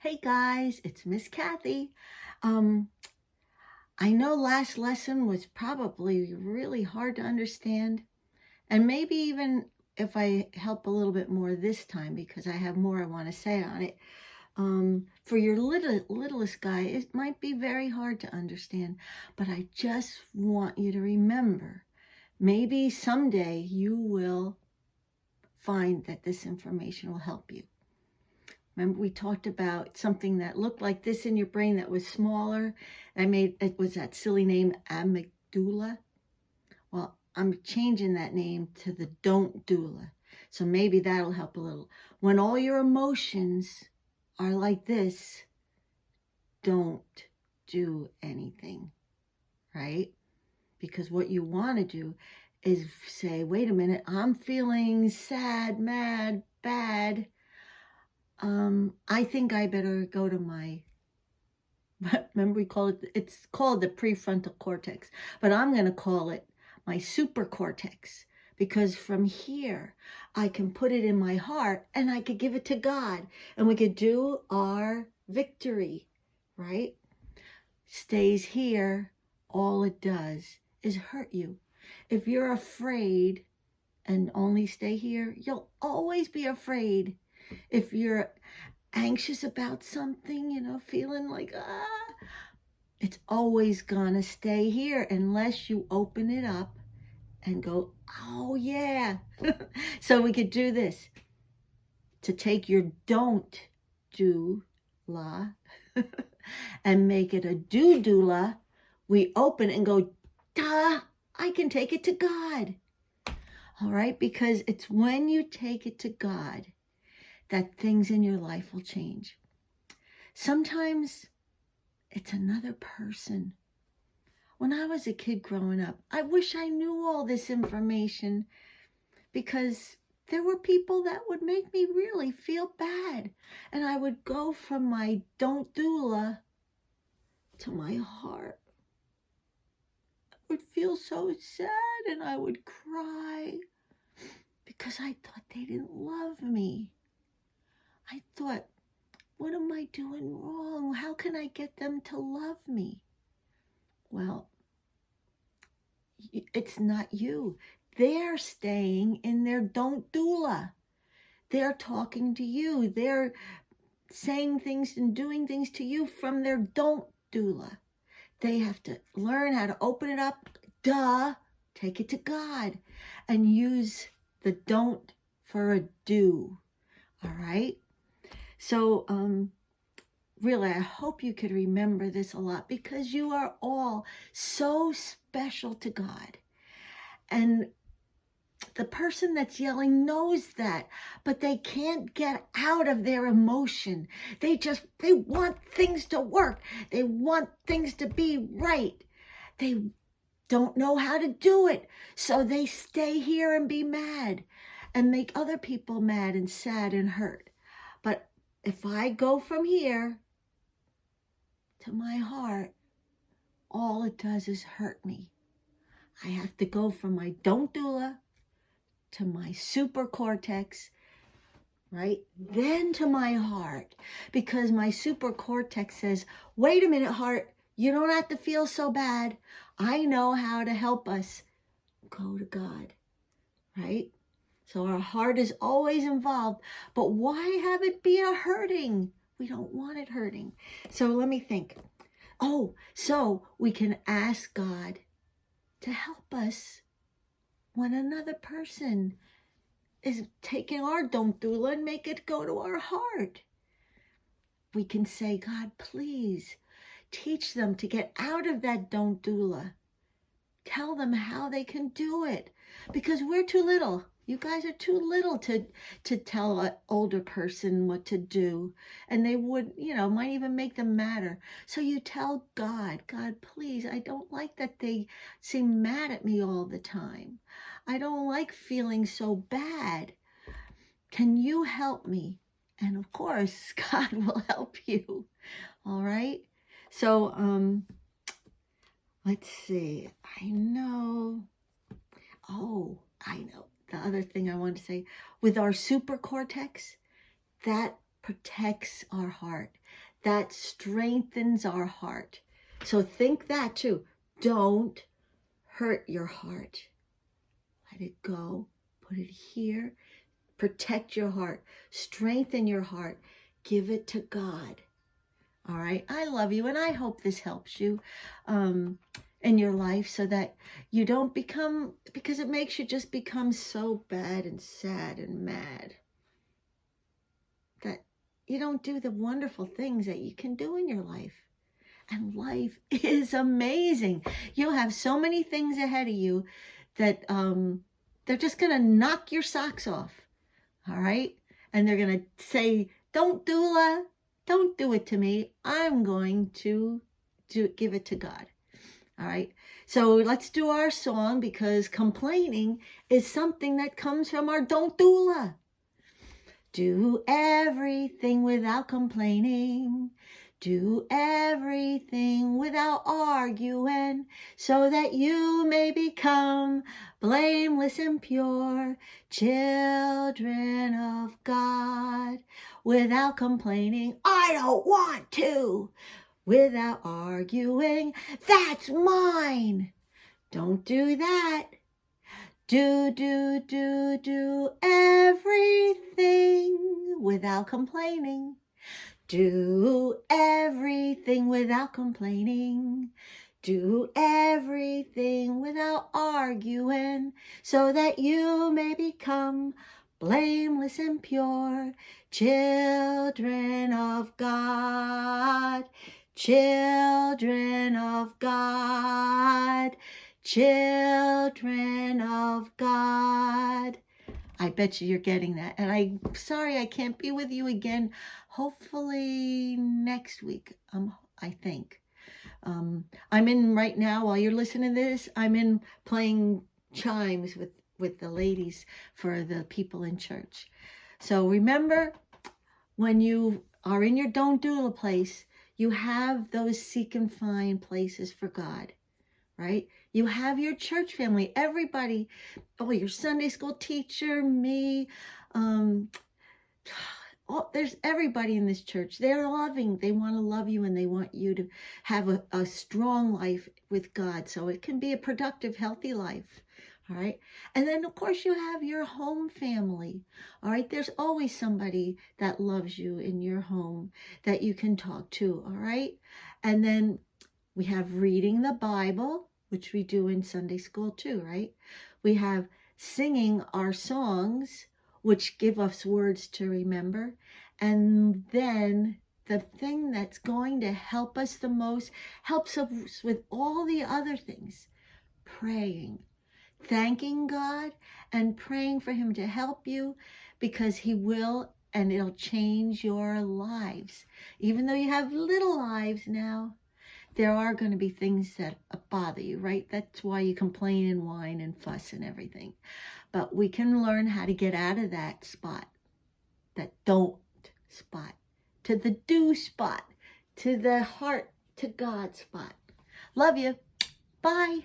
Hey guys, it's Miss Kathy. Um, I know last lesson was probably really hard to understand, and maybe even if I help a little bit more this time because I have more I want to say on it. For your littlest guy, it might be very hard to understand, but I just want you to remember, maybe someday you will find that this information will help you. Remember we talked about something that looked like this in your brain that was smaller. It was that silly name amygdala. Well, I'm changing that name to the don't doula. So maybe that'll help a little. When all your emotions are like this, don't do anything, right? Because what you want to do is say, wait a minute, I'm feeling sad, mad, bad. I think I better go to my, remember we call it's called the prefrontal cortex, but I'm going to call it my super cortex, because from here I can put it in my heart and I could give it to God and we could do our victory, right? Stays here, all it does is hurt you. If you're afraid and only stay here, you'll always be afraid. If you're anxious about something, feeling like, it's always gonna stay here unless you open it up and go, oh yeah. So we could do this to take your don't do la and make it a do la. We open and go, duh, I can take it to God. All right, because it's when you take it to God that things in your life will change. Sometimes it's another person. When I was a kid growing up, I wish I knew all this information, because there were people that would make me really feel bad. And I would go from my don't doula to my heart. I would feel so sad and I would cry because I thought they didn't love me. I thought, what am I doing wrong? How can I get them to love me? Well, it's not you. They're staying in their don't doula. They're talking to you. They're saying things and doing things to you from their don't doula. They have to learn how to open it up, take it to God, and use the don't for a do. All right? So, really, I hope you could remember this a lot, because you are all so special to God. And the person that's yelling knows that, but they can't get out of their emotion. They want things to work. They want things to be right. They don't know how to do it. So they stay here and be mad and make other people mad and sad and hurt. But if I go from here to my heart, all it does is hurt me. I have to go from my don't doula to my super cortex, right? Then to my heart, because my super cortex says, wait a minute, heart, you don't have to feel so bad. I know how to help us. Go to God, right? So our heart is always involved, but why have it be a hurting? We don't want it hurting. So let me think. Oh, so we can ask God to help us when another person is taking our don't doula and make it go to our heart. We can say, God, please teach them to get out of that don't doula. Tell them how they can do it, because we're too little. You guys are too little to tell an older person what to do, and they would, might even make them madder. So you tell God, God, please, I don't like that they seem mad at me all the time. I don't like feeling so bad. Can you help me? And of course, God will help you. All right. So, let's see. I know. I know. The other thing I want to say, with our super cortex, that protects our heart. That strengthens our heart. So think that too. Don't hurt your heart. Let it go. Put it here. Protect your heart. Strengthen your heart. Give it to God. All right. I love you, and I hope this helps you in your life so that you don't become, because it makes you just become so bad and sad and mad that you don't do the wonderful things that you can do in your life. And life is amazing. You'll have so many things ahead of you that they're just going to knock your socks off. All right? And they're going to say, don't do it to me. I'm going to give it to God. All right? So let's do our song, because complaining is something that comes from our don't doula. Do everything without complaining. Do everything without arguing, so that you may become blameless and pure, children of God. Without complaining, I don't want to. Without arguing, that's mine. Don't do that. Do everything without complaining. Do everything without complaining. Do everything without arguing, so that you may become blameless and pure, children of God. Children of God. Children of God. I bet you're getting that. And I'm sorry I can't be with you again. Hopefully next week, I think. I'm in right now, while you're listening to this, I'm in playing chimes with the ladies for the people in church. So remember, when you are in your don't doula place, you have those seek and find places for God, right? You have your church family, everybody, your Sunday school teacher, me, there's everybody in this church. They're loving. They want to love you, and they want you to have a strong life with God, so it can be a productive, healthy life. All right. And then, of course, you have your home family. All right. There's always somebody that loves you in your home that you can talk to. All right. And then we have reading the Bible, which we do in Sunday school too, right? We have singing our songs, which give us words to remember. And then the thing that's going to help us the most, helps us with all the other things, praying, thanking God and praying for him to help you, because he will, and it'll change your lives. Even though you have little lives now, there are going to be things that bother you, right? That's why you complain and whine and fuss and everything. But we can learn how to get out of that spot, that don't spot, to the do spot, to the heart to God spot. Love you. Bye.